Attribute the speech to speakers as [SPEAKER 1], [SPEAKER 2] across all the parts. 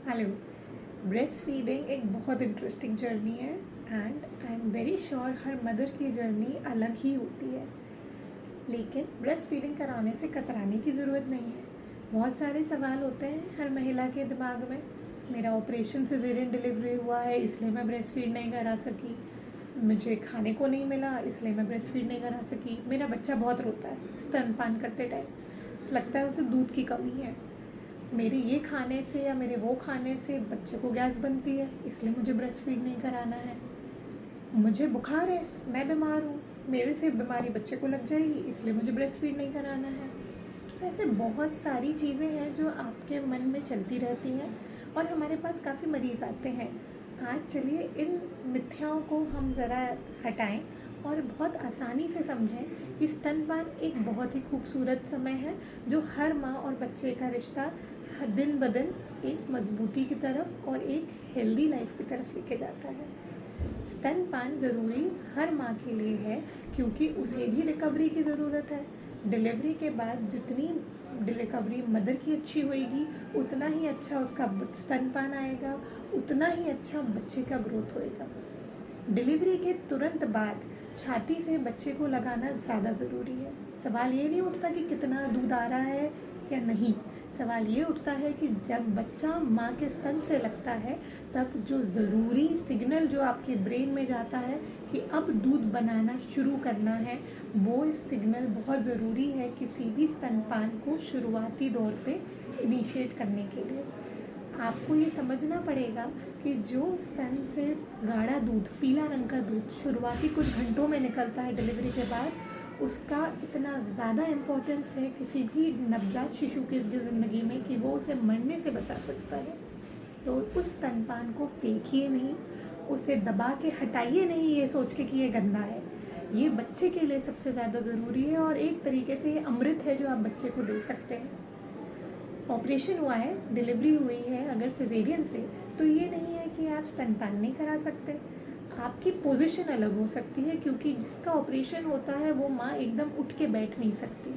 [SPEAKER 1] Hello. Breast feeding एक बहुत interesting journey है and I am very sure her mother की जर्नी अलग ही होती है। लेकिन ब्रेस्ट फीडिंग कराने से कतराने की ज़रूरत नहीं है। बहुत सारे सवाल होते हैं हर महिला के दिमाग में। मेरा ऑपरेशन सिजेरियन डिलीवरी हुआ है इसलिए मैं ब्रेस्ट फीड नहीं करा सकी, मुझे खाने को नहीं मिला इसलिए मैं ब्रेस्ट फीड नहीं करा सकी, मेरा बच्चा बहुत रोता है स्तनपान करते टाइम, लगता है उसे दूध की कमी है, मेरे ये खाने से या मेरे वो खाने से बच्चे को गैस बनती है इसलिए मुझे ब्रेस्ट फीड नहीं कराना है, मुझे बुखार है, मैं बीमार हूँ, मेरे से बीमारी बच्चे को लग जाएगी इसलिए मुझे ब्रेस्ट फीड नहीं कराना है। तो ऐसे बहुत सारी चीज़ें हैं जो आपके मन में चलती रहती हैं और हमारे पास काफ़ी मरीज़ आते हैं। आज चलिए इन मिथ्याओं को हम ज़रा हटाएं और बहुत आसानी से समझें कि स्तनपान एक बहुत ही खूबसूरत समय है जो हर माँ और बच्चे का रिश्ता दिन ब दिन एक मजबूती की तरफ और एक हेल्दी लाइफ की तरफ लेके जाता है। स्तनपान ज़रूरी हर माँ के लिए है क्योंकि उसे भी रिकवरी की ज़रूरत है। डिलीवरी के बाद जितनी रिकवरी मदर की अच्छी होएगी उतना ही अच्छा उसका स्तनपान आएगा, उतना ही अच्छा बच्चे का ग्रोथ होएगा। डिलीवरी के तुरंत बाद छाती से बच्चे को लगाना ज़्यादा ज़रूरी है। सवाल ये नहीं उठता कि कितना दूध आ रहा है या नहीं, सवाल ये उठता है कि जब बच्चा माँ के स्तन से लगता है तब जो ज़रूरी सिग्नल जो आपके ब्रेन में जाता है कि अब दूध बनाना शुरू करना है, वो सिग्नल बहुत ज़रूरी है किसी भी स्तनपान को शुरुआती दौर पे इनिशिएट करने के लिए। आपको ये समझना पड़ेगा कि जो स्तन से गाढ़ा दूध, पीला रंग का दूध शुरुआती कुछ घंटों में निकलता है डिलीवरी के बाद, उसका इतना ज़्यादा इम्पोर्टेंस है किसी भी नवजात शिशु की ज़िंदगी में कि वो उसे मरने से बचा सकता है। तो उस स्तनपान को फेंकिए नहीं, उसे दबा के हटाइए नहीं ये सोच के कि ये गंदा है। ये बच्चे के लिए सबसे ज़्यादा ज़रूरी है और एक तरीके से ये अमृत है जो आप बच्चे को दे सकते हैं। ऑपरेशन हुआ है, डिलीवरी हुई है अगर सिजेरियन से, तो ये नहीं है कि आप स्तनपान नहीं करा सकते। आपकी पोजीशन अलग हो सकती है क्योंकि जिसका ऑपरेशन होता है वो माँ एकदम उठ के बैठ नहीं सकती,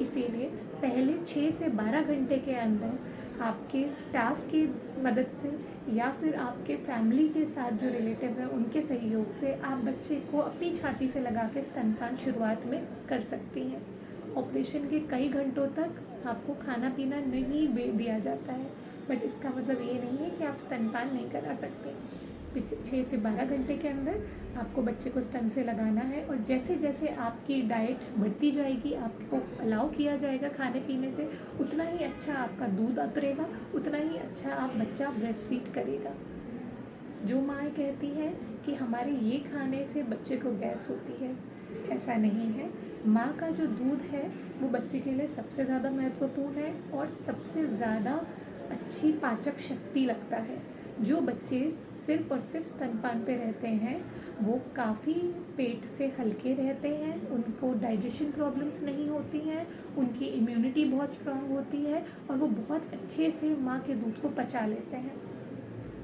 [SPEAKER 1] इसीलिए पहले 6 से 12 घंटे के अंदर आपके स्टाफ की मदद से या फिर आपके फैमिली के साथ जो रिलेटिव्स हैं उनके सहयोग से आप बच्चे को अपनी छाती से लगा के स्तनपान शुरुआत में कर सकती हैं। ऑपरेशन के कई घंटों तक आपको खाना पीना नहीं दिया जाता है, बट इसका मतलब ये नहीं है कि आप स्तनपान नहीं करा सकते। 6 से 12 घंटे के अंदर आपको बच्चे को स्तन से लगाना है और जैसे जैसे आपकी डाइट बढ़ती जाएगी, आपको अलाउ किया जाएगा खाने पीने से, उतना ही अच्छा आपका दूध उतरेगा, उतना ही अच्छा आप बच्चा ब्रेस्ट फीड करेगा। जो माँ कहती हैं कि हमारे ये खाने से बच्चे को गैस होती है, ऐसा नहीं है। माँ का जो दूध है वो बच्चे के लिए सबसे ज़्यादा महत्वपूर्ण है और सबसे ज़्यादा अच्छी पाचक शक्ति लगता है। जो बच्चे सिर्फ और सिर्फ स्तनपान पे रहते हैं वो काफ़ी पेट से हल्के रहते हैं, उनको डाइजेशन प्रॉब्लम्स नहीं होती हैं, उनकी इम्यूनिटी बहुत स्ट्रांग होती है और वो बहुत अच्छे से माँ के दूध को पचा लेते हैं।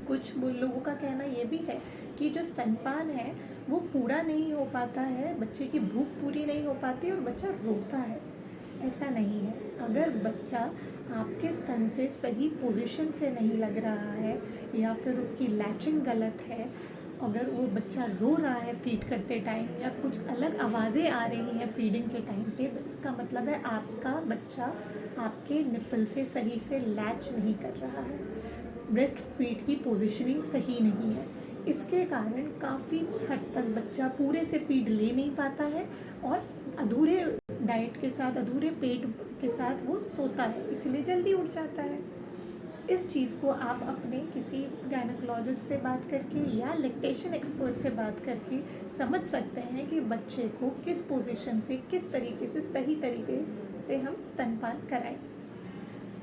[SPEAKER 1] कुछ लोगों का कहना ये भी है कि जो स्तनपान है वो पूरा नहीं हो पाता है, बच्चे की भूख पूरी नहीं हो पाती और बच्चा रोता है। ऐसा नहीं है। अगर बच्चा आपके स्तन से सही पोजीशन से नहीं लग रहा है या फिर उसकी लैचिंग गलत है, अगर वो बच्चा रो रहा है फीड करते टाइम या कुछ अलग आवाज़ें आ रही हैं फीडिंग के टाइम पे, तो इसका मतलब है आपका बच्चा आपके निप्पल से सही से लैच नहीं कर रहा है, ब्रेस्ट फीड की पोजीशनिंग सही नहीं है। इसके कारण काफ़ी हद तक बच्चा पूरे से फीड ले नहीं पाता है और अधूरे डाइट के साथ, अधूरे पेट के साथ वो सोता है, इसलिए जल्दी उठ जाता है। इस चीज़ को आप अपने किसी गायनेकोलॉजिस्ट से बात करके या लैक्टेशन एक्सपर्ट से बात करके समझ सकते हैं कि बच्चे को किस पोजीशन से, किस तरीके से, सही तरीके से हम स्तनपान कराएं।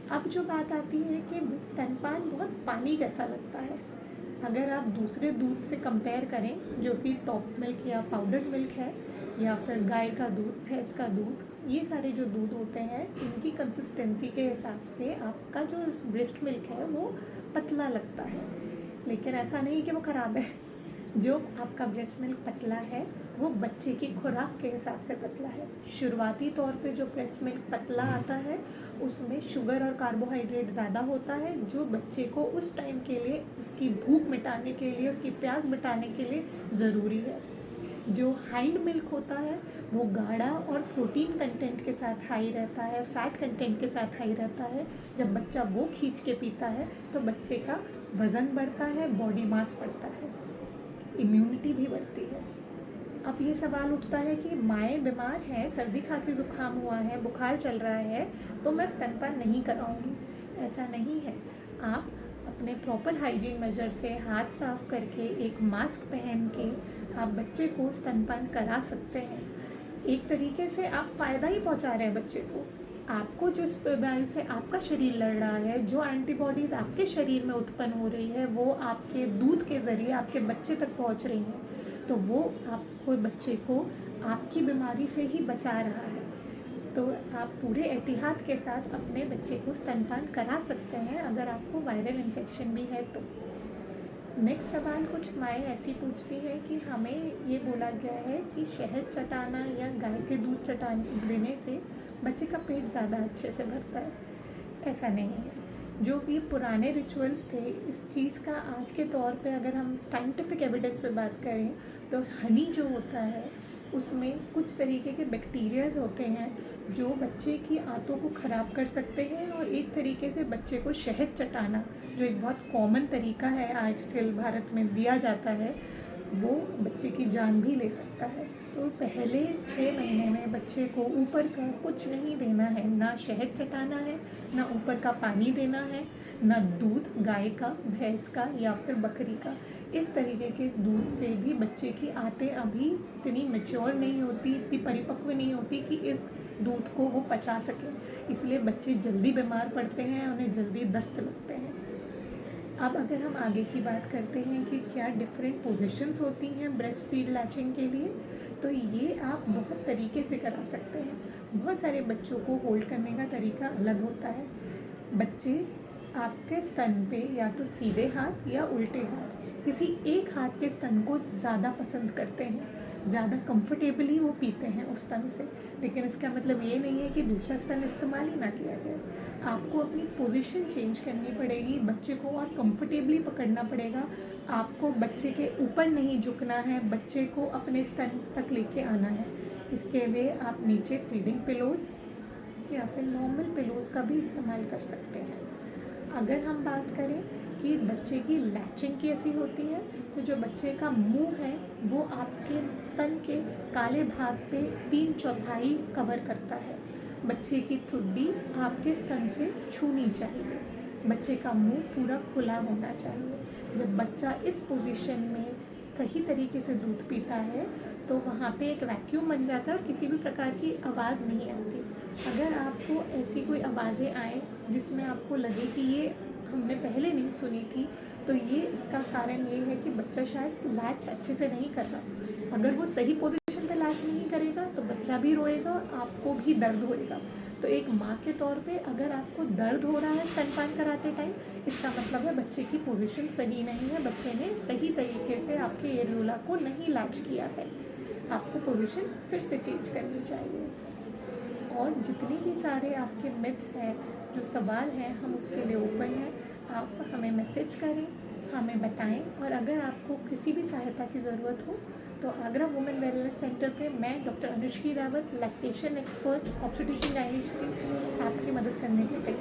[SPEAKER 1] अब जो बात आती है कि स्तनपान बहुत पानी जैसा लगता है। अगर आप दूसरे दूध से कंपेयर करें जो कि टॉप मिल्क या पाउडर्ड मिल्क है या फिर गाय का दूध, भैंस का दूध, ये सारे जो दूध होते हैं इनकी कंसिस्टेंसी के हिसाब से आपका जो ब्रेस्ट मिल्क है वो पतला लगता है, लेकिन ऐसा नहीं कि वो ख़राब है। जो आपका ब्रेस्ट मिल्क पतला है वो बच्चे की खुराक के हिसाब से पतला है। शुरुआती तौर पे जो ब्रेस्ट मिल्क पतला आता है उसमें शुगर और कार्बोहाइड्रेट ज़्यादा होता है, जो बच्चे को उस टाइम के लिए उसकी भूख मिटाने के लिए, उसकी प्यास मिटाने के लिए ज़रूरी है। जो हाइंड मिल्क होता है वो गाढ़ा और प्रोटीन कंटेंट के साथ हाई रहता है, फैट कंटेंट के साथ हाई रहता है। जब बच्चा वो खींच के पीता है तो बच्चे का वज़न बढ़ता है, बॉडी मास बढ़ता है, इम्यूनिटी भी बढ़ती है। अब ये सवाल उठता है कि माएँ बीमार हैं, सर्दी खांसी ज़ुकाम हुआ है, बुखार चल रहा है, तो मैं स्तनपान नहीं कराऊंगी। ऐसा नहीं है। आप अपने प्रॉपर हाइजीन मेजर से हाथ साफ करके, एक मास्क पहन के आप बच्चे को स्तनपान करा सकते हैं। एक तरीके से आप फ़ायदा ही पहुंचा रहे हैं बच्चे को। आपको जो इस बीमारी से आपका शरीर लड़ रहा है, जो एंटीबॉडीज़ आपके शरीर में उत्पन्न हो रही है वो आपके दूध के ज़रिए आपके बच्चे तक पहुंच रही हैं, तो वो आपको बच्चे को आपकी बीमारी से ही बचा रहा है। तो आप पूरे एहतियात के साथ अपने बच्चे को स्तनपान करा सकते हैं अगर आपको वायरल इन्फेक्शन भी है तो। नेक्स्ट सवाल कुछ माएँ ऐसी पूछती हैं कि हमें ये बोला गया है कि शहद चटाना या गाय के दूध देने से बच्चे का पेट ज़्यादा अच्छे से भरता है। ऐसा नहीं है। जो भी पुराने रिचुअल्स थे, इस चीज़ का आज के तौर पे अगर हम साइंटिफिक एविडेंस पे बात करें तो हनी जो होता है उसमें कुछ तरीके के बैक्टीरियाज होते हैं जो बच्चे की आंतों को ख़राब कर सकते हैं, और एक तरीके से बच्चे को शहद चटाना जो एक बहुत कॉमन तरीका है आजकल भारत में दिया जाता है, वो बच्चे की जान भी ले सकता है। तो पहले 6 महीने में बच्चे को ऊपर का कुछ नहीं देना है, ना शहद चटाना है, ना ऊपर का पानी देना है, ना दूध गाय का, भैंस का या फिर बकरी का। इस तरीके के दूध से भी बच्चे की आंतें अभी इतनी मैच्योर नहीं होती, इतनी परिपक्व नहीं होती कि इस दूध को वो पचा सके, इसलिए बच्चे जल्दी बीमार पड़ते हैं, उन्हें जल्दी दस्त लगते हैं। अब अगर हम आगे की बात करते हैं कि क्या डिफरेंट पोजीशंस होती हैं ब्रेस्ट फीड लैचिंग के लिए, तो ये आप बहुत तरीके से करा सकते हैं। बहुत सारे बच्चों को होल्ड करने का तरीका अलग होता है। बच्चे आपके स्तन पे या तो सीधे हाथ या उल्टे हाथ, किसी एक हाथ के स्तन को ज़्यादा पसंद करते हैं, ज़्यादा कंफर्टेबली वो पीते हैं उस स्तन से। लेकिन इसका मतलब ये नहीं है कि दूसरा स्तन इस्तेमाल ही ना किया जाए। आपको अपनी पोजीशन चेंज करनी पड़ेगी, बच्चे को और कंफर्टेबली पकड़ना पड़ेगा। आपको बच्चे के ऊपर नहीं झुकना है, बच्चे को अपने स्तन तक लेके आना है। इसके लिए आप नीचे फीडिंग पिलोज़ या फिर नॉर्मल पिलोज़ का भी इस्तेमाल कर सकते हैं। अगर हम बात करें कि बच्चे की लैचिंग कैसी होती है, तो जो बच्चे का मुंह है वो आपके स्तन के काले भाग पे 3/4 कवर करता है। बच्चे की ठुड्डी आपके स्तन से छूनी चाहिए। बच्चे का मुंह पूरा खुला होना चाहिए। जब बच्चा इस पोजीशन में सही तरीके से दूध पीता है तो वहाँ पे एक वैक्यूम बन जाता है और किसी भी प्रकार की आवाज़ नहीं आती। अगर आपको ऐसी कोई आवाज़ें आए जिसमें आपको लगे कि ये हमने पहले नहीं सुनी थी, तो ये इसका कारण ये है कि बच्चा शायद लैच अच्छे से नहीं कर रहा। अगर वो सही पोजीशन पे लैच नहीं करेगा तो बच्चा भी रोएगा, आपको भी दर्द होएगा। तो एक माँ के तौर पे अगर आपको दर्द हो रहा है स्तनपान कराते टाइम, इसका मतलब है बच्चे की पोजीशन सही नहीं है, बच्चे ने सही तरीके से आपके एरियोला को नहीं लैच किया है। आपको पोजीशन फिर से चेंज करनी चाहिए। और जितने भी सारे आपके मिथ्स हैं, जो सवाल हैं, हम उसके लिए ओपन हैं। आप हमें मैसेज करें, हमें बताएं। और अगर आपको किसी भी सहायता की ज़रूरत हो तो आगरा वुमेन वेलनेस सेंटर पे मैं doctor Anushri Rawat, lactation expert, obstetrician gynaecologist, आपकी मदद करने के लिए तैयार